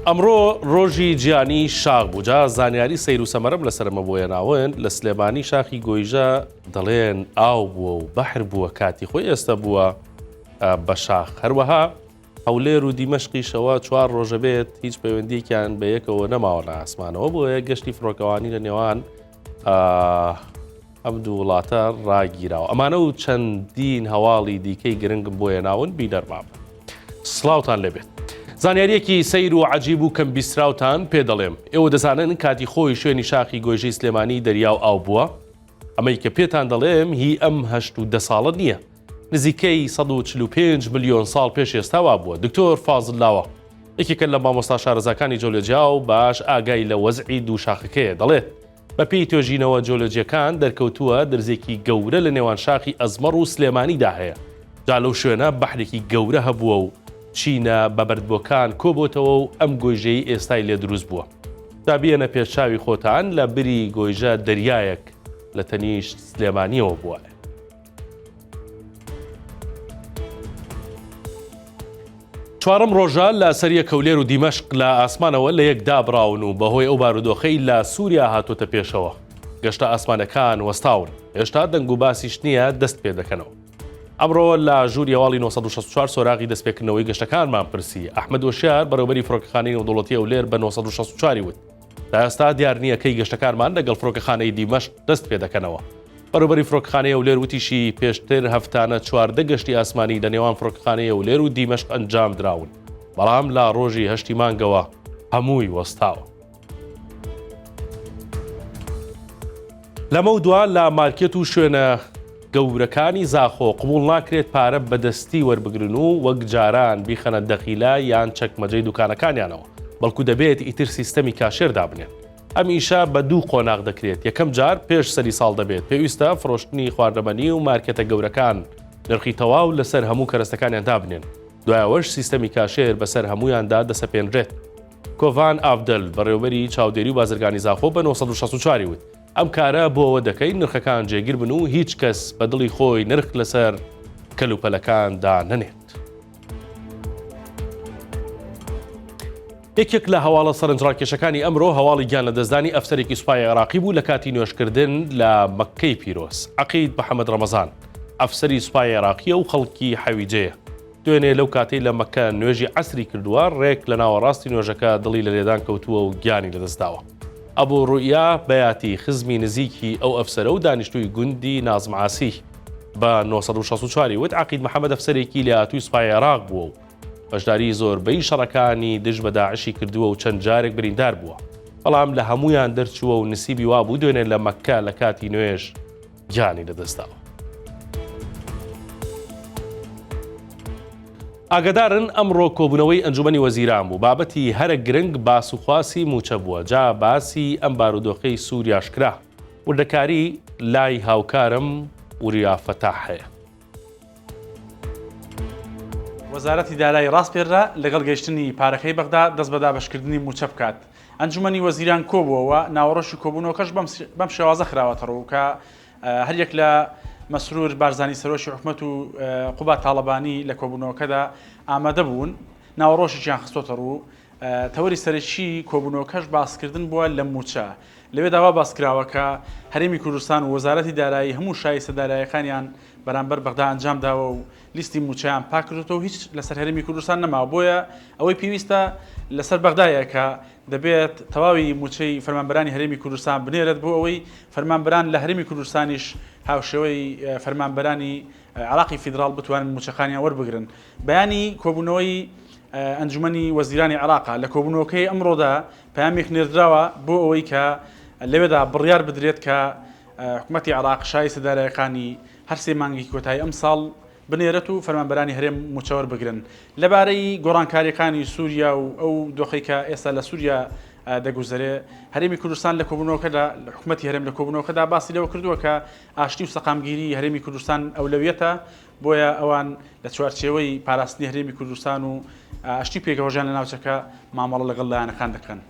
ئەمڕۆ ڕۆژی گیانی شاخ بوو جا زانیاری سەیر و سەمەرم لەسەرمە بۆیە ناون لە سلێمانی شاخی گۆیژە دەڵێن ئاو بووە و بەحر بووە کاتی خۆی ئێستا بووە بە شاخ هەروەها هەولێر و دیمەشقیشەوە 4 ڕۆژە بێت هیچ پەیوەندیەکیان بە یەکەوە نەماوە لە ئاسمانەوە بۆیە گەشتی فڕۆکەوانی لە نێوان ئەم دوو وڵاتە ڕاگیراوە ئەمانە و چەندین هەواڵی دیکەی گرنگم بۆیە ناون بیدەرمام سڵاوتان لەبێت زانیاریەکی سەیر و عەجیب و کەم بیستراوتان پێ دەڵێم ئێوە دەزانن کاتی خۆی شوێنی شاخی گۆیژەی سلێمانی دەریاو ئاو بووە ئەمەی کە پێتان دەڵێم هی ئەم 8 ساڵە نییە نزیکەی 145 ملیۆن ساڵ پێش ئێستاوا بووە دکتۆر فازل لاوە یەکێکە لە مامۆستا شارەزاکانی جۆلۆجیا و باش ئاگای لە وەزعی دوو شاخەکەیە دەڵێت بەپێی توێژینەوە جۆلۆجیەکان دەرکەوتووە دەرزێکی گەورە لە نێوان شاخی ئەزمەڕ و سلێمانیدا هەیە جا لەو شوێنە بەحرێکی گەورە هەبووە و چینە بە بەردبۆکان کۆبۆتەوە و ئەم گۆیژەی ئێستای لێ دروست بووە تا بیەنە پێشچاوی خۆتان لە بری گۆیژە دەریایەک لە تەنیشت سلێمانیەوە بووە چوارەم ڕۆژە لە سەریە کەولێر و دیمەشق لە ئاسمانەوە لە یەک دابراون و بەهۆی ئەو بارودۆخەی لە سووریا هاتۆتە پێشەوە گەشتە ئاسمانەکان وەستاون هێشتا دەنگ و باسیش نییە دەست پێ دەکەنەوە ئەمڕۆ لە ژووری هەواڵی 1964 سۆراغی دەستپێکردنەوەی گەشتەکانمان پرسی ئەحمەد وەشیار بەڕێوەبەری فڕۆکەخانەی نێودەوڵەتی هەولێر بە 1964 وت تا ئێستا دیار نییە کەی گەشتەکانمان لەگەڵ فڕۆکەخانەی دیمەشق دەست پێ دەکەنەوە بەڕێوەبەری فڕۆکەخانەی هەولێر وتیشی پێشتر هەفتانە 14 گەشتی ئاسمانی لە نێوان فڕۆکەخانەی هەولێر و دیمەشق ئەنجام دراون بەڵام لە ڕۆژی 8 مانگەوە هەمووی وەستاوە لەمە دووە لە مارکێت و شوێنە گەورەکانی زاخۆ قبول ناکرێت پارە بەدەستی وەربگرن و وەک جاران بیخەنە دەخیلا یان چەکمەجەی دوکانەکانیانەوە بەڵکو دەبێت ئیتر سیستەمی کاشێر دابنێن ئەم ئیشە بە دوو قۆناغ دەکرێت یەکەم جار پێش سەری ساڵ دەبێت پێویستە فرۆشتنی خواردەمەنی و مارکێتە گەورەکان نرخی تەواو لەسەر هەموو کەرەستەکانیان دابنێن دوایەوەش سیستەمی کاشێر بەسەر هەمویاندا دەسەپێنرێت کۆڤان ئافدەل بەڕێوەبەری چاودێری و بازرگانی زاخۆ بە 1964 وت ئەم کارە بۆ ئەوە دەکەین نرخەکان جێگیر بن و هیچ کەس بە دڵی خۆی نرخ لەسەر کەلوپەلەکاندا نەنێت یەکێک لە هەواڵە سەرنجڕاکێشەکانی ئەمڕۆ هەواڵی گیان لە دەستدانی ئەفسەرێکی سوپای عێراقی بوو لە کاتی نوێشکردن لە مەککەی پیرۆز عەقید محەممەد ڕەمەزان ئەفسەری سوپای عێراقیە و خەڵکی حەویجەیە دوێنێ لەو کاتەی لە مەککە نوێژی عەسری کردووە ڕێک لە ناوەڕاستی نوێژەکە دڵی لە لێدان کەوتووە و گیانی لەدەستداوە ئەبوو ڕوئیا بەیاتی خزمی نزیکی ئەو ئەفسەرە و دانیشتووی گوندی نازم عاسی بە 1964 وت عەقید محەممەد ئەفسەرێکی لە هاتووی سوپای عێراق بووە و بەشداری زۆربەی شەڕەکانی دژ بە داعشی کردووە و چەند جارێک بریندار بووە بەڵام لە هەمویان دەرچووە و نسیبی وا بوو دوێنێ لە مەککە لە کاتی نوێژ گیانی لەدەستداوە ئاگدارن ئەمڕۆ کۆبوونەوەی ئەنجومەنی وەزیران بوو بابەتی هەرە گرنگ باس و خواسی موچە بووە جا باسی ئەم بارودۆخەی سووریاشکرا وردەکاری لای هاوکارم وریا فەتاح هەیە وەزارەتی دارایی ڕاستپێرا لەگەڵ گەیشتنی پارەکەی بەغدا دەست بە دابەشکردنی موچە بکات ئەنجومەنی وەزیران کۆبووەوە ناوەڕۆژی کۆبوونەوەکەش بەم شێوازە خراوەتەڕوو کە هەریەک لە مەسرور بارزانی سەرۆشی حکومەت و قوبات تاڵەبانی لە کۆبوونەوەکەدا ئامادە بوون ناوەڕۆژێکیان خستۆتە ڕوو تەوەری سەرەکی کۆبوونەوەکەش باسکردن بووە لە موچە لەوێ داوا باسکراوەکە هەرێمی کوردستان و وەزارەتی دارایی هەموو شایستە داراییەکانیان بەرامبەر بەغدا ئەنجام داوە و لیستی موچەیان پاک کردوتەوە هیچ لەسەر هەرێمی کوردستان نەماوە بۆیە ئەوەی پێویستە لەسەر بەغدایە کە دەبێت تەواوی موچەی فەرمانبەرانی هەرێمی کوردستان بنێرێت بۆ ئەوەی فەرمانبەران لە هەرێمی کوردستانیش هاوشێوەی فەرمانبەرانی عێراقی فیدراڵ بتوانن موچەکانیان وەربگرن بەیانی کۆبوونەوەی ئەنجومەنی وەزیرانی عێراقا لە کۆبوونەوەکەی ئەمڕۆدا پەیامێک نێردراوە بۆ ئەوەی کە لەوێدا بڕیار بدرێت کە حکومەتی عێراق شایستە داراییەکانی هەر سێ مانگی کۆتایی ئەم ساڵ بنێرێت و فەرمانبەرانی هەرێم موچەوەر بگرن لەبارەی گۆڕانکاریەکانی سووریا و ئەو دۆخەی کە ئێستا لە سووریا دەگوزارێ هەرێمی کوردستان لە کۆبوونەوەکەدا حکومەتی هەرێم لە کۆبوونەوەکەدا باسی لەوە کردووە کە ئاشتی و سەقامگیری هەرێمی کوردستان ئەولەویەتە بۆیە ئەوان لە چوارچێوەی پاراستنی هەرێمی کوردستان و ئاشتی پێکەوەژیان لە ناوچەکە مامەڵە لەگەڵ لایەنەکان دەکەن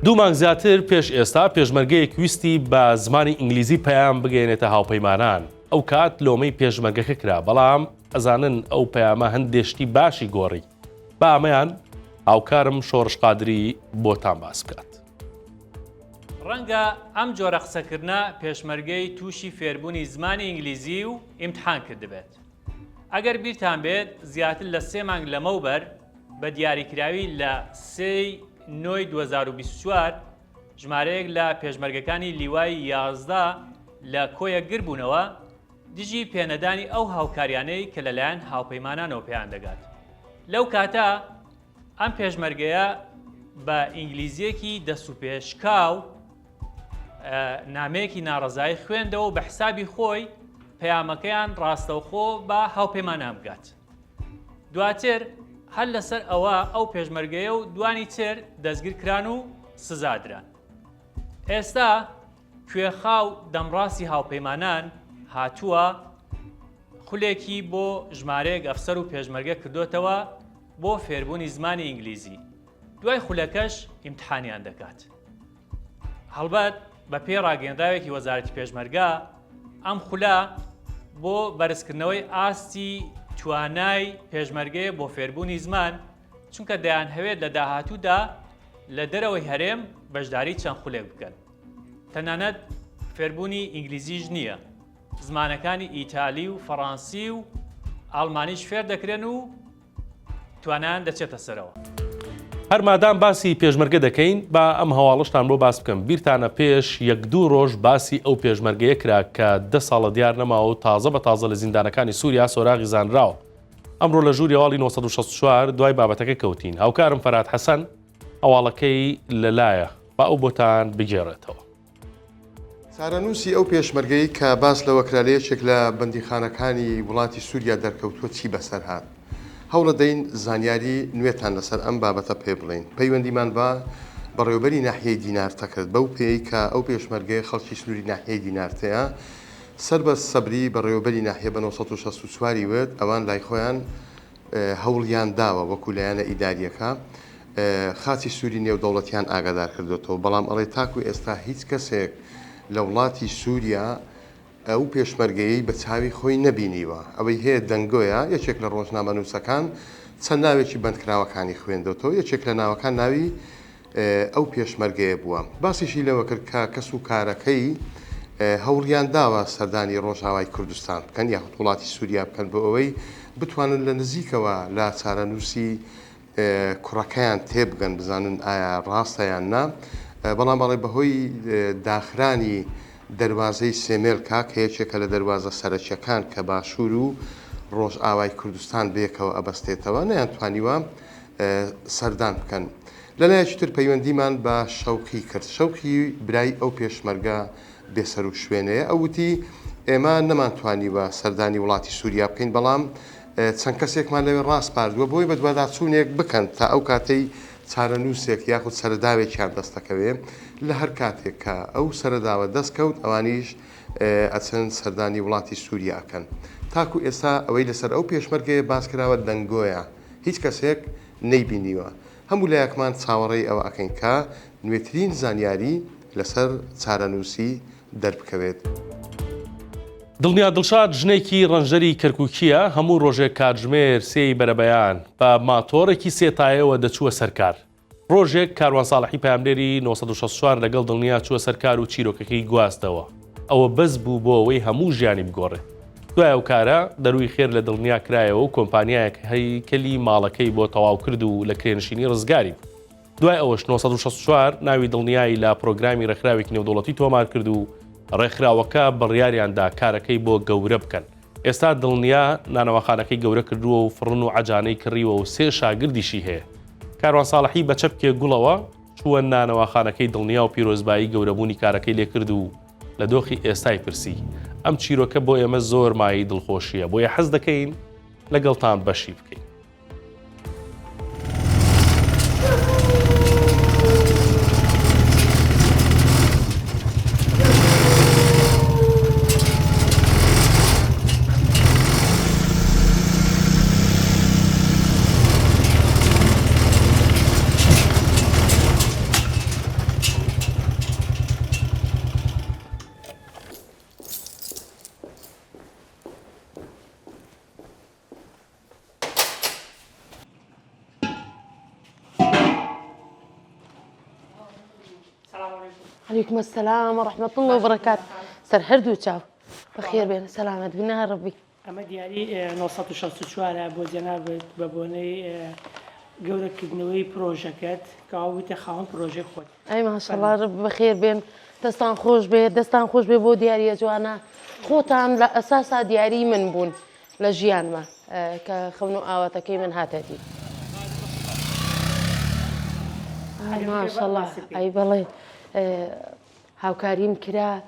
دوو مانگ زیاتر پێش ئێستا پێشمەرگەیەک ویستی بە زمانی ئینگلیزی پەیام بگەێنێتە هاوپەیمانان ئەو کات لۆمەی پێشمەرگەکە کرا بەڵام ئەزانن ئەو پەیامە هەندێشتی باشی گۆڕی با ئەمەیان هاوکارم شۆڕش قادری بۆتان باس بکات. ڕەنگە ئەم جۆرە قسەکردە پێشمەرگەی تووشی فێربوونی زمانی ئینگلیزی و ئیمتحان کردبێت. ئەگەر بیرتان بێت زیاتر لە 3 مانگ لەمەوبەر بە دیاریکراوی لە 3/9/2024 ژمارەیەک لە پێشمەرگەکانی لیوای 11 لە کۆیەک گربوونەوە دژی پێنەدانی ئەو هاوکاریانەی کە لەلایەن هاوپەیمانانەوە پێیان دەگات. لەو کاتە ئەم پێشمەرگەیە بە ئینگلیزیەکی دەسوپێشکاو نامەیەکی ناڕەزایی خوێندەوە بە حسابی خۆی پەیامەکەیان ڕاستەوخۆ بە هاوپەیمانان بگات. دواتر هەر لەسەر ئەوە ئەو پێشمەرگەیە و دوانی تر دەستگیرکران و سزادران. ئێستا کوێخاو دەمڕاستی هاوپەیمانان هاتووە خولێکی بۆ ژمارەیەک ئەفسەر و پێشمەرگە کردوتەوە بۆ فێربوونی زمانی ئینگلیزی. دوای خولەکەش ئیمتحانیان دەکات. هەڵبەت بە پێی ڕاگەیەندراوێکی وەزارەتی پێشمەرگە ئەم خولە بۆ بەرزکردنەوەی ئاستی توانای پێشمەرگەیە بۆ فێربوونی زمان چونکە دەیان هەوێت لە داهاتوودا لە دەرەوەی هەرێم بەشداری چەند خولێک بکەن. تەنانەت فێربوونی ئینگلیزیش نییە. زمانەکانی ئیتالی و فەڕەنسی و ئەڵمانیش فێر دەکرێن و توانیان دەچێتە سەرەوە. هەرمادام باسی پێشمەرگە دەکەین با ئەم هەواڵشتان بۆ باس بکەم. بیرتانە پێش 1-2 ڕۆژ باسی ئەو پێشمەرگەیە کرا کە 10 ساڵە دیار نەماوە و تازە بە تازە لە زیندانەکانی سووریا سۆراغی زانراوە. ئەمڕۆ لە ژووری هەواڵی 1964 دوای بابەتەکە کەوتین. هاوکارم فەرات حەسەن هەواڵەکەی لەلایە با ئەو بۆتان بگێڕێتەوە. چارەنووسی ئەو پێشمەرگەی کە باس لەوە کرالەیەکێک لە بەندیخانەکانی وڵاتی سووریا دەرکەوتووە چی بەسەر هات. هەوڵە دەین زانیاری نوێتان لەسەر ئەم بابەتە پێ بڵین. پەیوەندیمان بە بەڕێوەبەری ناحیەی دینارتە کرد بەو پێی کە ئەو پێشمەرگەی خەڵکی سنووری ناحیەی دینارتەیە سەر بە سەبری بەڕێوەبەری ناحیە بە 1964 وێت ئەوان لای خۆیان هەوڵیان داوە وەکو لایەنە ئیداریەکە خاچی سووری نێودەوڵەتیان ئاگادار کردوێتەوە. بەڵام ئەڵێ تاکو ئێستا هیچ کەسێک لە وڵاتی سووریا ئەو پێشمەرگەیەی بە چاوی خۆی نەبینیوە. ئەوەی هەیە دەنگۆیە یەکێک لە ڕۆژنامەنووسەکان چەند ناوێکی بەندکراوەکانی خوێندەوە یەکێک لە ناوەکان ناوی ئەو پێشمەرگەیە بووە. باسیشی لەوە کرد کە کەس و کارەکەی هەوڵیان داوە سەردانی ڕۆژاوای کوردستان بکەن یاخود وڵاتی سووریا بکەن بۆ ئەوەی بتوانن لە نزیکەوە لا چارەنووسی کوڕەکەیان تێبگەن بزانن ئایا ڕاستەیان نا. بەڵام بەڵێ بەهۆی داخرانی دەواازەی سێمێلکا کە یەکێکە لە دەواازە سەرچیەکان کە باشوور و ڕۆژ ئاوای کوردستان بێکەوە ئەبەستێتەوە نەیانتوانیوە سەردان بکەن. لەلایەکی تر پەیوەندیمان بە شەوقی کرد. شەوقی برای ئەو پێشمەرگە بێسەر و شوێنەیە ئەوتی ئێمە نەمانتوانیوە سەردانی وڵاتی سووریا بکەین بەڵام چەند کەسێکمان لەوێ ڕاست پاردووە بۆی بە دوواداچوونێک بکەن تا ئەو کاتەی چارەنووسێک یاخود سەرداوێکیان دەستەکەوێ لە هەر کاتێک کە ئەو سەرداوە دەستکەوت ئەوانیش ئەچەند سەردانی وڵاتی سووریاکەن. تاکو ئێستا ئەوەی لەسەر ئەو پێشمەرگەیە باسکراوە دەنگۆیە هیچ کەسێک نەیبینیوە. هەموو لایەکمان چاوەڕێی ئەوە ئەکەین کە نوێترین زانیاری لەسەر چارەنووسی دەربکەوێت. دڵنیا دڵشاد ژنێکی ڕەنژەری کەرکووکیە هەموو ڕۆژێک کاتژمێر سێی بەرەبەیان بە ماتۆڕێکی سێتایەوە دەچووە سەرکار. ڕۆژێک کاروان ساڵحی پاملێری 1964 لەگەڵ دڵنیا چووە سەرکار و چیرۆکەکەی گواستەوە. ئەوە بەس بوو بۆ ئەوەی هەموو ژیانی بگۆڕێت. دوای ئەو کارە دەروی خێر لە دڵنیا کرایەوە و کۆمپانیایەک هەیکەلی ماڵەکەی بۆ تەواو کرد و لە کرێنشینی ڕزگاری بوو. دوای ئەوەش 1964 ناوی دڵنیایی لە پرۆگرامی ڕێکخراوێکی نێودەوڵەتی تۆمار کرد و ڕێکخراوەکە بڕیاریاندا کارەکەی بۆ گەورە بکەن. ئێستا دڵنیا نانەوەخانەکەی گەورە کردووە و فڕن و عەجانەی کڕیوە و 3 شاگردیشی هەیە. کاروان ساڵحی بە چەپکێ گوڵەوە چووە نانەوەخانەکەی دڵنیا و پیرۆزبایی گەورەبوونی کارەکەی لێ کرد و لە دۆخی ئێستای پرسی ئەم چیرۆکە بۆ ئێمە زۆر مای دڵخۆشیە بۆیە حەز دەکەین لەگەڵتان بەشی بکەین. عليكم السلام ورحمة الله وبركاته. سر هردو تشاو بخير بين سلامة بنا ربي. ئەمە دیاری 1964 بۆ جەنابێت بە بۆنەی گەورەکردنەوەی پرۆژەکەت کە ئەوتە خاوەن پرۆژێ خۆت. أي ما شاء الله رب بخير بين دستان خوش بي دستان خوش بي بو دياري جوانا خوتان لأساسا دياري من بون لجيان ما كخونو آواتكي من هاتتي. ما شاء الله أي بالله هاو كريم كرا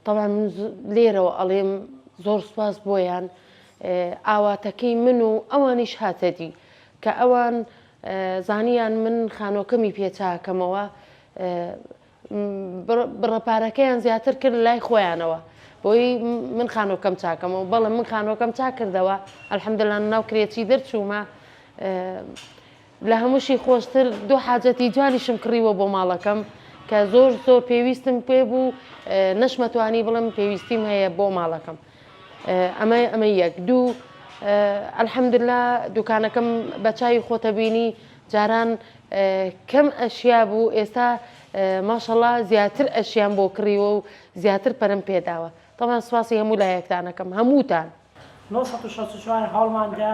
طبعا من ليرة وأليم زور سباس بويان ئاواتەکەی من و ئەوانیش هاتەدی کە ئەوان زانیان من خانۆکەمی پێچاکەمەوە بڕەپارەکەیان زیاتر کرد لای خۆیانەوە بۆی من خانۆکەم چاکەمەوە بەڵام من خانۆکەم چاک کردەوە ئەلحەمدولیلا ناو کرێکی دەرچوومە لە هەمووشی خۆشتر دوو حاجەتی جوانیشم کڕیوە بۆ ماڵەکەم کە زۆر زۆر پێویستم پێ بوو نەشمەتوانی بڵم پێویستیم هەیە بۆ ماڵەکەم ئەمە یەک دوو ئەلحەمدولیلا دوکانەکەم بە چاوی خۆتەبینی جاران کەم ئەشیا بوو ئێستا ماشەڵڵا زیاتر ئەشیان بۆ کڕیوە و زیاتر پەرم پێداوە تەمان سواسی هەموو لایەکتانەکەم هەمووتان 1964 هەڵماندا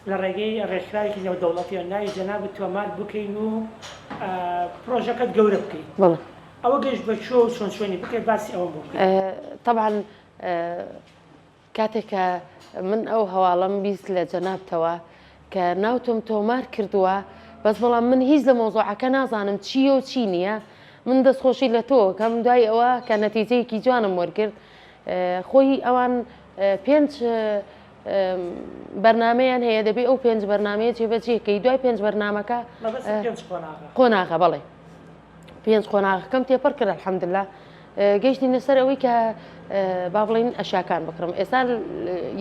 لە ڕێگەی ڕێکخراوێکی نێو دەوڵەتی ناوی جەنابەت تۆمار بکەین و پرۆژەکەت گەورە بکەین بەڵێ ئەوە گەشت بە چۆ و چۆن شوێنی بکەیت باسی ئەوە بکەین طبعا کاتێککە من ئەو هەواڵم بیست لە جەنابتەوە کە ناوتم تۆمار کردووە بەس بەڵام من هیچ لە مۆزوعەکە نازانم چیە و چی نییە من دەستخۆشی لە تۆ کەم دوای ئەوە کە نەتیجەیەکی جوانم وەرگرت خۆی ئەوان 5 بەرنمەیان هەیە دەبێت ئەو 5 بەرنمەیە جێبەجێکەی دوای 5 بەرنمەکە قۆناغە بەڵێ 5 قۆناغەکەم تێپەر کرد الحەمدولیلا گەیشتین لەسەر ئەوەی کە با بڵین ئەشیاکان بکڕم ئێستا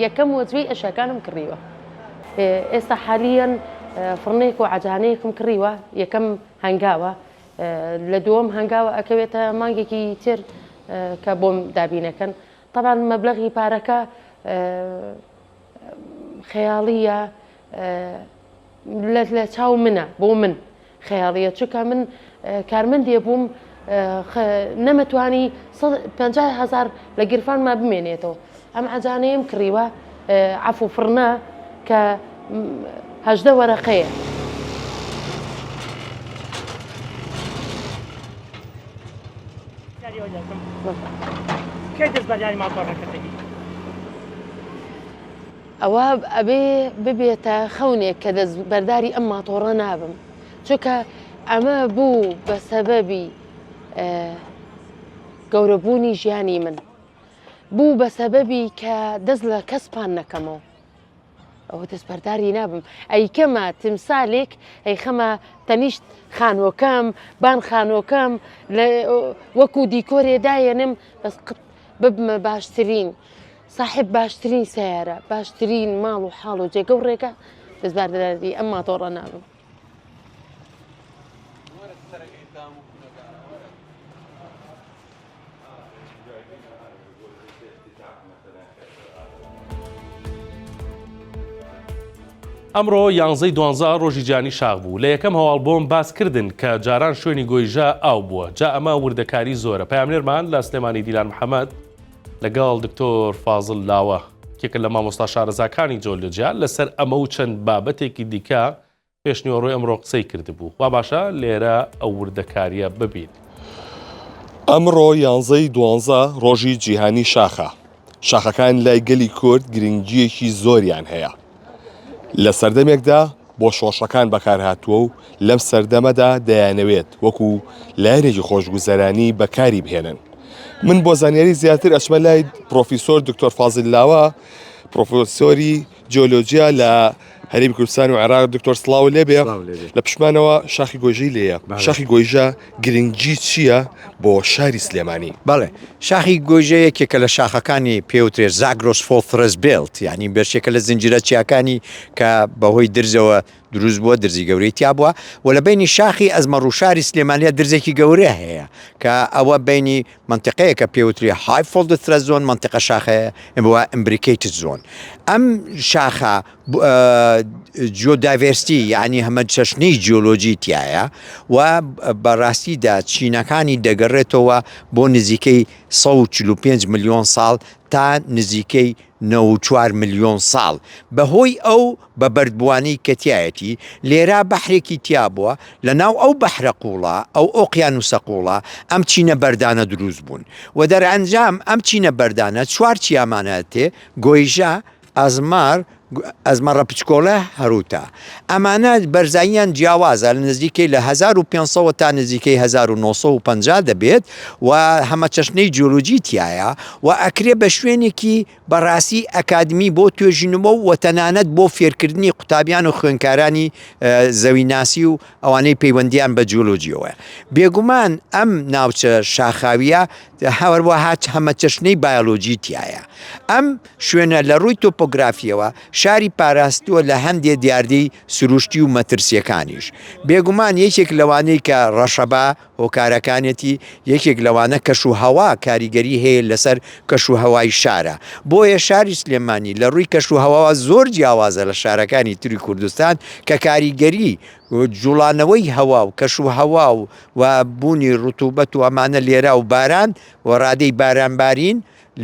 یەکەم وەجوی ئەشیاکانم کڕیوە ئێستا حالیان فڕنێک و عەجانەیەکم کڕیوە یەکەم هەنگاوە لە دووەم هەنگاوە ئەکەوێتە مانگێکی تر کە بۆم دابینەکەن طبعا مەبلەغی پارەکە خەیاڵیە لە چاو منە بۆ من خەیاڵیە چونکە من کارمەندێ بووم نەمەتوانی 50,000 لە گیرفانما بمێنێتەوە ئەم عەجانەیەم کڕیوە عەفو فڕنە کە 18 وەرەقەیە کێ دەست بەریانی ماڵپەڕەکەتەوی ئەوە ئەبێ ببێتە خەونێک کە دەست بەرداری ئەم ماتۆڕە نابم چونکە ئەمە بوو بە سەبەبی گەورەبوونی ژیانی من بوو بە سەبەبی کە دەست لە کەسپان نەکەمەوە ئەوە دەست بەرداری نابم ئەی کەمە تمسالێک ئەی خەمە تەنیشت خانۆکەم بان خانۆکەم وەکو دیکۆرێ دایەنم بەس ببمە باشترین صاحب باشترین سیارە باشترین ماڵ و حاڵ و جێگە و ڕێگە دەست بەرداری ئەم ماتۆڕە نابم ئەمڕۆ 11 ڕۆژی جانی شاغ بوو لە یەکەم هەواڵ بۆم باسکردن کە جاران شوێنی گۆیژە ئاو بووە جا ئەمە وردەکاری زۆرە پەیامنێرمان لە سلێمانی دیلان محەممەد لەگەڵ دکتۆر فازڵ لاوە کێکە لە مامۆستا شارەزاکانی جۆلجیا لەسەر ئەمە و چەند بابەتێکی دیکە پێشنیوەڕۆی ئەمڕۆ قسەی کردبوو وا باشە لێرە ئەو وردەکاریە ببین. ئەمڕۆ 11 ڕۆژی جیهانی شاخە شاخەکان لای گەلی کورد گرنگیەکی زۆریان هەیە لە سەردەمێکدا بۆ شۆشەکان بەکارهاتووە و لەم سەردەمەدا دەیانەوێت وەکو لایەنێکی خۆشگوزەرانی بەکاری بهێنن. من بۆ زانیاری زیاتر ئەچمە لای پرۆفیسۆر دکتۆر فازڵ لاوە پرۆفیسۆری جیۆلۆجیا لە هەرێمی کوردستان و عێراق دکتۆر سڵاو لێبێ لە پشمانەوە شاخی گۆیژەی لێیە شاخی گۆیژە گرنگجی چییە بۆ شاری سلێمانی؟ بەڵێ شاخی گۆیژەیەکێکە لە شاخەکانی پێوترێ زاگرۆس فۆڵترس بێلت یعنی بەشێکە لە زنجیرە چیاکانی کە بەهۆی درزەوە دروست بووە درزی گەورەی تیا بووە و لە بینی شاخی ئەزمە ڕووشاری سلێمانیە درزێکی گەورە هەیە کە ئەوە بینی منتیقەیەکە پێوتری های فۆڵدترە زۆن منتیقە شاخەیە بووە ئەمبریکیتد زۆن ئەم شاخە جیۆدایڤرسیتی یعنی هەمە چەشنەی جیۆلۆجی تایە و بەڕاستیدا چینەکانی دەگەڕێتەوە بۆ نزیکەی 145 ملیۆن ساڵ تا نزیکەی 94 ملیۆن ساڵ بەهۆی ئەو بە بەردبوانی کەتیایەتی لێرا بەحرێکی تیا بووە لە ناو ئەو بەحرە قوڵە ئەو ئۆقیانوسە قوڵە ئەم چینە بەردانە دروست بوون و دەرئەنجام ئەم چینە بەردانە چوار چیامانە تێ گۆیژە ئەزمەڕە پچکۆڵە هەروتە ئەمانە بەرزاییان جیاوازە لە نزیکەی لە 1500 تا نزیکەی 1950 دەبێت و هەمە چەشنەی جیۆلۆجی تایە و ئەکرێ بە شوێنێکی بەڕاستی ئەکادمی بۆ توێژینەوە و تەنانەت بۆ فێرکردنی قوتابیان و خوێندکارانی زەویناسی و ئەوانەی پەیوەندیان بە جیۆلۆجیەوە بێگومان ئەم ناوچە شاخاویە هەوەروەها هەمە چەشنەی بایۆلۆجی تایە ئەم شوێنە لە ڕووی تۆپۆگرافیەوە شاری پاراستووە لە هەندێک دیاردەی سروشتی و مەترسیەکانیش بێگومان یەکێک لەوانەی کە ڕەشەبا هۆکارەکانێتی یەکێک لەوانە کەش و هەوا کاریگەری هەیە لەسەر کەش و هەوای شارە بۆیە شاری سلێمانی لە ڕووی کەش و هەواوە زۆر جیاوازە لە شارەکانی تری کوردستان کە کاریگەری جوڵانەوەی هەوا و کەش و هەوا و بوونی ڕوتوبەت و ئەمانە لێرە و باران و ڕادەی بارانبارین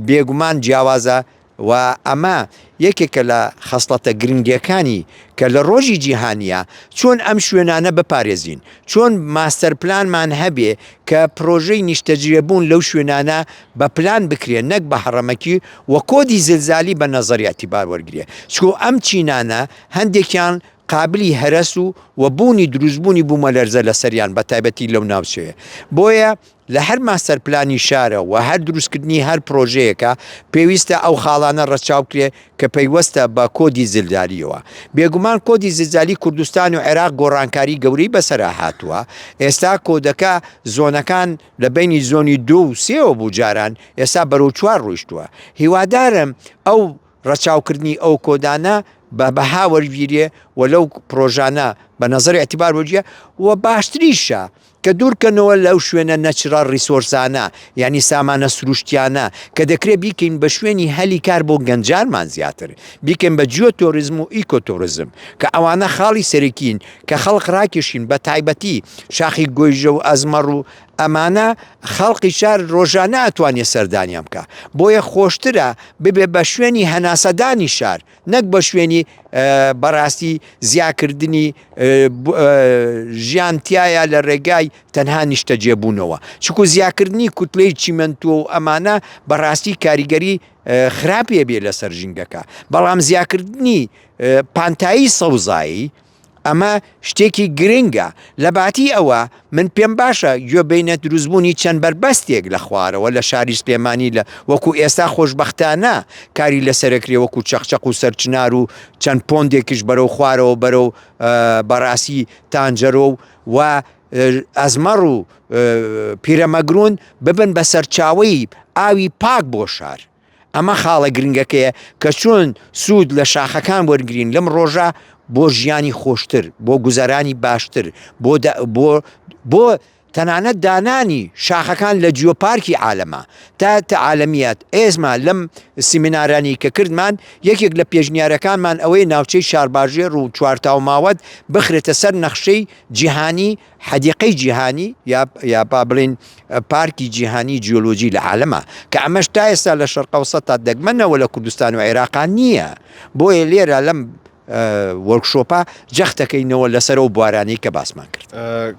بێگومان جیاوازە و ئەمە یەکێکە لە خەسڵەتە گرنگیەکانی کە لە ڕۆژی جیهانیە چۆن ئەم شوێنانە بپارێزین چۆن ماستەر پلانمان هەبێ کە پرۆژەی نیشتەجێبوون لەو شوێنانە بە پلان بکرێن نەک بە حڕەمەکی و کۆدی زلزالی بە نەزەریاتی بار وەرگێ چکۆ ئەم چینانە هەندێکیان قابلی هەرس و بوونی دروستبوونی بوومە لەرزە لە سەریان بە تایبەتی لەو ناوچەیە بۆیە لە هەر ماستەر پلانی شارە و هەر دروستکردنی هەر پرۆژەیەکە پێویستە ئەو خاڵانە ڕەچاوکرێ کە پەیوەستە بە کۆدی زلزالیەوە بێگومان کۆدی زلزالی کوردستان و عێراق گۆڕانکاری گەورەی بەسەرا هاتووە ئێستا کۆدەکە زۆنەکان لە بینی زۆنی 2 و 3 بوو جاران ئێستا بەرەو 4 ڕۆیشتووە هیوادارم ئەو ڕەچاوکردنی ئەو کۆدانە بە بەها وەرگیرێ و لەو پرۆژانە بە نەزەری ئەتیبار وەرگێ و باشتریشە کە دوورکەنەوە لەو شوێنە نەچرال ریسۆرسانە یعنی سامانە سروشتیانە کە دەکرێت بیکەین بە شوێنی هەلی کار بۆ گەنجانمان زیاتر بیکەین بە جیۆتۆریزم و ئیکۆتۆریزم کە ئەوانە خاڵی سەرەکین کە خەڵق ڕاکێشین بە تایبەتی شاخی گۆیژە و ئەزمەڕ و ئەمانە خەڵقی شار ڕۆژانە ئەتوانێت سەردانیان بکە بۆیە خۆشترە ببێ بە شوێنی هەناسەدانی شار نەک بە شوێنی بەڕاستی زیاکردنی ژیانتیایە لە ڕێگای تەنها نیشتە جێبوونەوە چکو زیاکردنی کوتلەی چیمەنتۆ و ئەمانە بەڕاستی کاریگەری خراپێ بێ لەسەر ژینگەکە بەڵام زیاکردنی پانتایی سەوزایی ئەمە شتێکی گرنگە لە باتی ئەوە من پێم باشە گوێبینە دروستبوونی چەند بربەستێک لە خوارەوە لە شاری سلێمانی لە وەکو ئێستا خۆشبەختانە کاری لەسەرکرێ وەکو چەقچەق و سەرچنار و چەند پۆندێکیش بەرەو خوارەوە بەرەو بەڕاستی تانجەرۆ و ئەزمەڕ و پیرەمەگرون ببن بە سەرچاوەی ئاوی پاک بۆ شار ئەمە خاڵە گرنگەکەیە کە چۆن سوود لە شاخەکان وەرگرین لەم ڕۆژە بۆ ژیانی خۆشتر بۆ گوزارانی باشتر بۆ تەنانەت دانانی شاخەکان لە جیۆپارکی عالەمە تا عالەمیەت ئێزمە لەم سیمینارانی کە کردمان یەکێک لە پێشنیارەکانمان ئەوەی ناوچەی شارباژێر و چوارتاو ماوەت بخرێتە سەر نەخشەی جیهانی حەدیقەی جیهانی یا با بڵێن پارکی جیهانی جیۆلۆجی لە عالەمە کە ئەمەش تا ئێستا لە شەرقەوسەت تا دەگمەنەوە لە کوردستان و عێراقان نییە بۆیە لێرە لەم وەرکشۆپە جەختەکەینەوە لەسەر و بوارانی کە باسمان کرد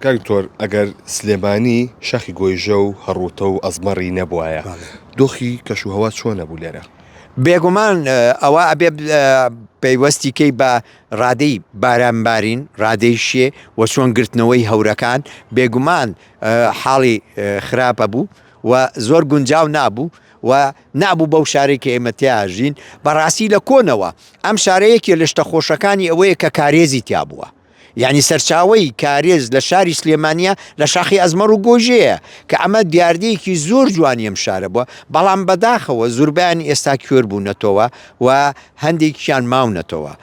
کاکتۆر ئەگەر سلێمانی شاخی گۆیژە و هەڕوتە و ئەزمەڕی نەبووایە دۆخی کەشوهەوا چۆن نەبوو لێرە بێگومان ئەوە ئەبێ پەیوەستیکەی بە ڕادەی بارانبارین ڕادەی شێ و چۆن گرتنەوەی هەورەکان بێگومان حاڵی خراپە بوو و زۆر گونجاو نابوو و نابوو بەو شارێک کە ئێمە تیاژین بەڕاستی لە کۆنەوە ئەم شارەیەکی لە شتە خۆشەکانی ئەوەیە کە کارێزی تیا بووە یعنی سەرچاوەی کارێز لە شاری سلێمانیە لە شاخی ئەزمەڕ و گۆژەیە کە ئەمە دیاردەیەکی زۆر جوانی ئەم شارە بووە بەڵام بەداخەوە زۆربیان ئێستا کوێر بوونەتەوە و هەندێکیان ماونەتەوە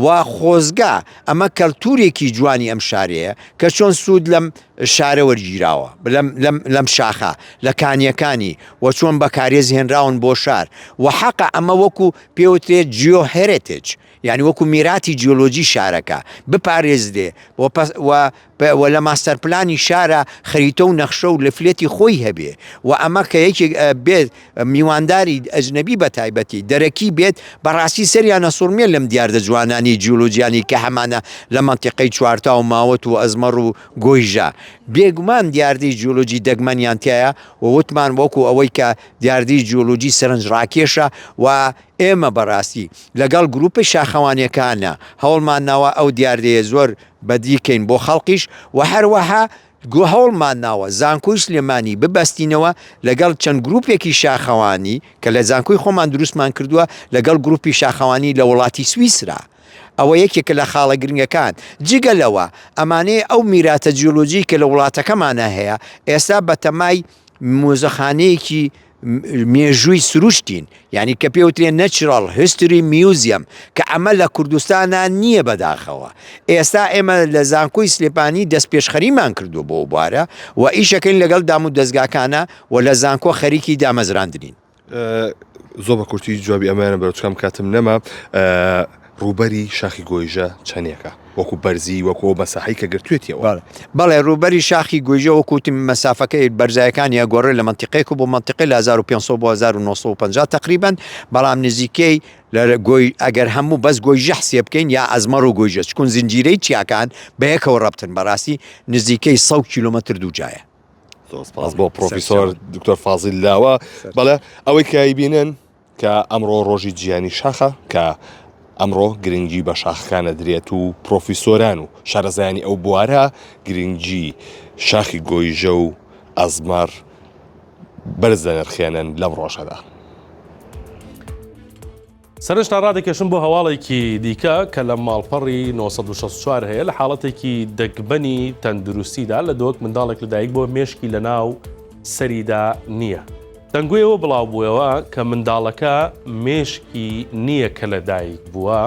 و خۆزگا ئەمە کەلتورێکی جوانی ئەم شارەیە کە چۆن سوود لەم شارە وەرگیراوە لەم شاخە لە کانیەکانی و چۆن بە کارێز هێنراون بۆ شار و حەقە ئەمە وەکو پێوترێت جیۆ هێریتێج یعنی وەکو میراتی جیۆلۆجی شارەکە بپارێزرێ و لە ماستەر پلانی شارە خەریتە و نەخشە و لەفلێتی خۆی هەبێ و ئەمە کە یەکێک بێت میوانداری ئەجنەبی بە تایبەتی دەرەکی بێت بەڕاستی سەریانە سوورمێ لەم دیاردە جوانانی جیۆلۆجیانی کە هەمانە لە منتیقەی چوارتا و ماوەت و ئەزمەڕ و گۆیژە بێگومان دیاردەی جیۆلۆجی دەگمەنیان تایە و وتمان وەکو ئەوەی کە دیاردەی جیۆلۆجی سەرنجڕاکێشە و ئێمە بەڕاستی لەگەڵ گروپی شاخەوانیەکانە هەوڵمان ناوە ئەو دیاردەیە زۆر بەدیکەین بۆ خەڵکیش و هەروەها هەوڵمان ناوە زانکۆی سلێمانی ببەستینەوە لەگەڵ چەند گروپێکی شاخەوانی کە لە زانکۆی خۆمان دروستمان کردووە لەگەڵ گروپی شاخەوانی لە وڵاتی سویسرا ئەوە یەکێکە لە خاڵە گرنگەکان جگە لەوە ئەمانەیە ئەو میراتە جیۆلۆجی کە لە وڵاتەکەمانە هەیە ئێستا بە تەمای مۆزەخانەیەکی مێژووی سروشتین یعنی کە پێوترێن نەچرال هیستوری میوزیەم کە ئەمە لە کوردستانە نییە بەداخەوە ئێستا ئێمە لە زانکۆی سلێپانی دەست پێشخەریمان کردو بۆ بوارە و ئیشەکەین لەگەڵ دام و دەستگاکانە و لە زانکۆ خەریکی دامەزراندنین زۆر بە کورتی جوابی ئەمانە بەرچکەم کاتم نەما ڕوبەری شاخی گۆیژە چەندێکە وەکو بەرزی وەکو مەساحی کە گرتوێتیەوە بەڵێ ڕوبەری شاخی گۆیژە وەکوتی مەسافەکەی بەرزایەکانی ئەگۆڕێ لە منتیقەیەک بۆ منتیقی لە 1500 بۆ 1950 تقریبان بەڵام نزیکەی لە گۆی ئەگەر هەموو بەس گۆیژە حسێ بکەین یا ئەزمەڕ و گۆیژە چکون زنجیرەی چیاکان بە یەکەوە ڕەبتن بەڕاستی نزیکەی 100 کیلومتر دووجایە سپاس بۆ پرۆفیسۆر دکتۆر فازیل لاوە بەڵێ ئەوەی کایبینن کە ئەمڕۆ ڕۆژی جیهانی شاخە کە ئەمڕۆ گرنگی بە شاخەکانە درێت و پرۆفیسۆران و شارەزایانی ئەو بوارە گرنگی شاخی گۆیژە و ئەزمەر بەرز دەنرخێنن لەم ڕۆژەدا. سەرنجتا ڕادێکێشم بۆ هەواڵێکی دیکە کە لە ماڵپەڕی 1964 هەیە لە حاڵەتێکی دەگبەنی تەندروستیدا لە دۆک منداڵێک لەدایک بۆ مێشکی لە ناو سەریدا نییە. دەنگویەوە بڵاو بووەوە کە منداڵەکە مێشکی نییە کە لەدایک بووە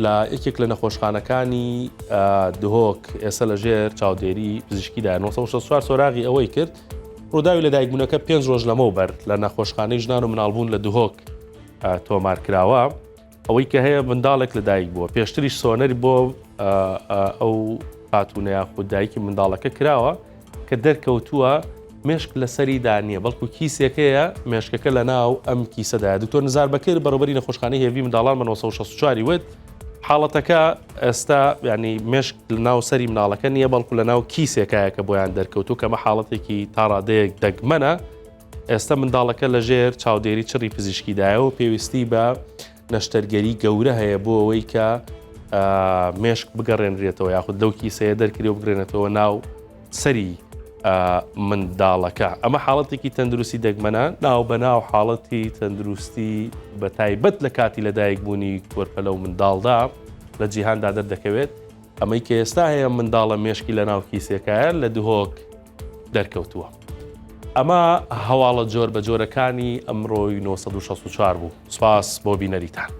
لە یەکێک لە نەخۆشخانەکانی دهۆک ئێستا لە ژێر چاودێری پزیشکیدا 1964 سۆراغی ئەوەی کرد ڕووداوی لەدایکبوونەکە 5 ڕۆژ لەمەوبەر لە نەخۆشخانەی ژنان و مناڵبوون لە دهۆک تۆمار کراوە ئەوەی کە هەیە منداڵێک لەدایک بووە پێشتریش سۆنەری بۆ ئەو هاتوونەیە خوددایکی منداڵەکە کراوە کە دەرکەوتووە مێشک لەسەریدا نییە بەڵکو کیسێکەیە مێشکەکە لە ناو ئەم کیسەدایە دکتۆر نزار بەکر بەڕێوەبەری نەخۆشخانەی هێوی منداڵان بە 1964 وت حاڵەتەکە ئێستا ینی مێشک لە ناو سەری مناڵەکە نییە بەڵکو لە ناو کیسێکایە کە بۆیان دەرکەوتو کەمە حاڵەتێکی تاڕادەیەک دەگمەنە ئێستا منداڵەکە لە ژێر چاودێری چڕی پزیشکیدایە و پێویستی بە نەشتەرگەری گەورە هەیە بۆ ئەوەی کە مێشک بگەڕێنرێتەوە یاخود دەو کیسەیە دەرکری و بگرێنێتەوە ناو سەری منداڵەکە ئەمە حاڵەتێکی تەندروستی دەگمەنە ناو بە ناو حاڵەتی تەندروستی بە تایبەت لە کاتی لەدایک بوونی کۆرپەلە و منداڵدا لە جیهاندا دەردەکەوێت ئەمەی کە ئێستا هەیە منداڵە مێشکی لە ناو کیسێکایە لە دهۆک دەرکەوتووە ئەمە هەواڵە جۆر بە جۆرەکانی ئەمڕۆی 1964 بوو سپاس بۆ بینەریتان.